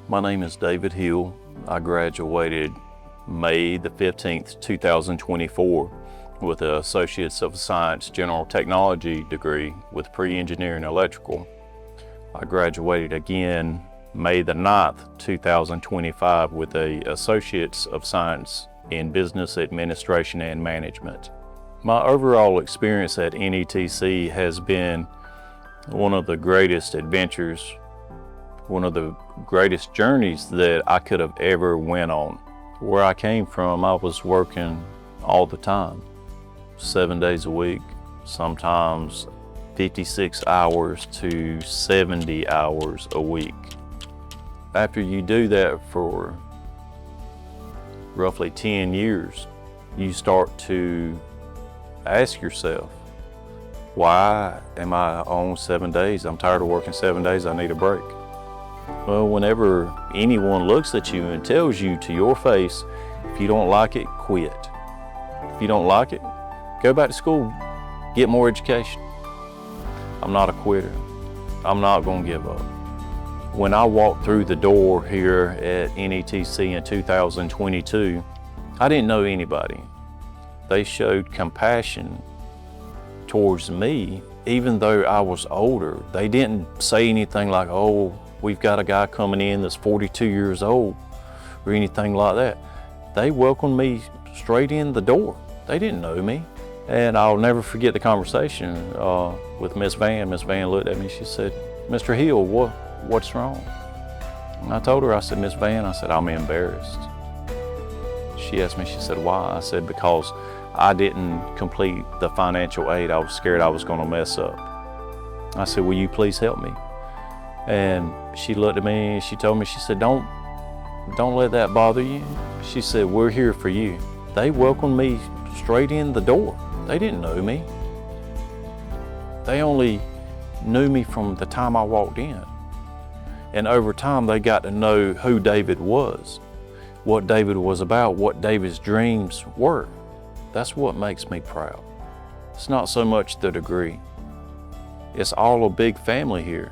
My name is David Hill. I graduated May the 15th, 2024 with an Associates of Science General Technology degree with pre-engineering electrical. I graduated again May the 9th, 2025 with an Associates of Science in Business Administration and Management. My overall experience at NETC has been one of the greatest adventures, one of the greatest journeys that I could have ever went on. Where I came from, I was working all the time, 7 days a week, sometimes 56 hours to 70 hours a week. After you do that for roughly 10 years, you start to ask yourself, why am I on 7 days? I'm tired of working 7 days, I need a break. Well, whenever anyone looks at you and tells you to your face, if you don't like it, quit. If you don't like it, go back to school, get more education. I'm not a quitter. I'm not gonna give up. When I walked through the door here at NETC in 2022, I didn't know anybody. They showed compassion towards me, even though I was older. They didn't say anything like, oh, we've got a guy coming in that's 42 years old, or anything like that. They welcomed me straight in the door. They didn't know me. And I'll never forget the conversation with Miss Van. Miss Van looked at me, she said, Mr. Hill, what's wrong? And I told her, I said, Miss Van, I said, I'm embarrassed. She asked me, she said, why? I said, because I didn't complete the financial aid. I was scared I was gonna mess up. I said, will you please help me? And she looked at me and she told me, she said, don't let that bother you. She said, we're here for you. They welcomed me straight in the door. They didn't know me. They only knew me from the time I walked in. And over time, they got to know who David was, what David was about, what David's dreams were. That's what makes me proud. It's not so much the degree. It's all a big family here.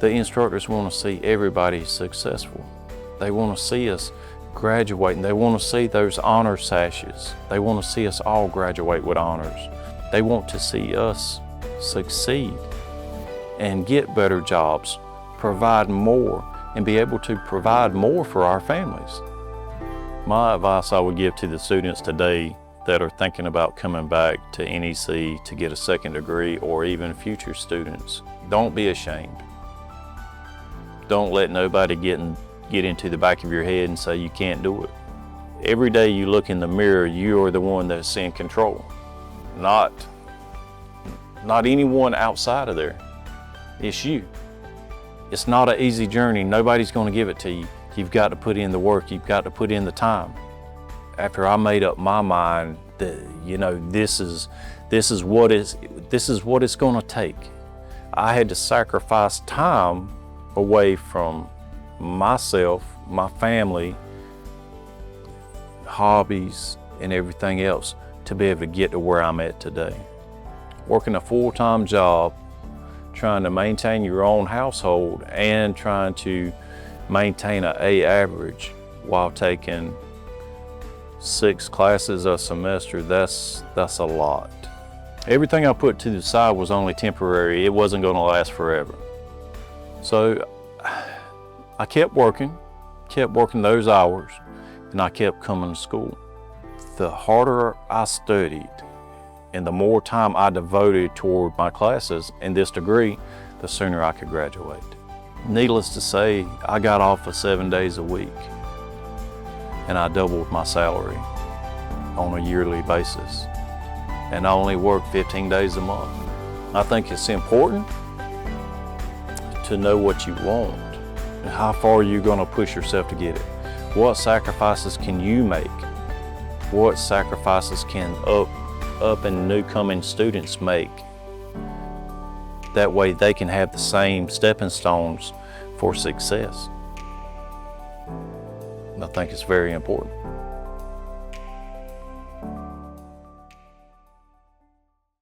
The instructors want to see everybody successful. They want to see us graduating. They want to see those honor sashes. They want to see us all graduate with honors. They want to see us succeed and get better jobs, provide more, and be able to provide more for our families. My advice I would give to the students today that are thinking about coming back to NEC to get a second degree, or even future students, don't be ashamed. Don't let nobody get into the back of your head and say you can't do it. Every day you look in the mirror, you are the one that's in control, not anyone outside of there. It's you. It's not an easy journey. Nobody's going to give it to you. You've got to put in the work. You've got to put in the time. After I made up my mind that, you know, this is what it's going to take, I had to sacrifice time away from myself, my family, hobbies, and everything else to be able to get to where I'm at today. Working a full-time job, trying to maintain your own household and trying to maintain an A average while taking 6 classes a semester, that's a lot. Everything I put to the side was only temporary. It wasn't going to last forever. So I kept working those hours, and I kept coming to school. The harder I studied and the more time I devoted toward my classes and this degree, the sooner I could graduate. Needless to say, I got off of 7 days a week, and I doubled my salary on a yearly basis. And I only work 15 days a month. I think it's important to know what you want and how far you're gonna push yourself to get it. What sacrifices can you make? What sacrifices can up and new coming students make? That way they can have the same stepping stones for success. I think it's very important.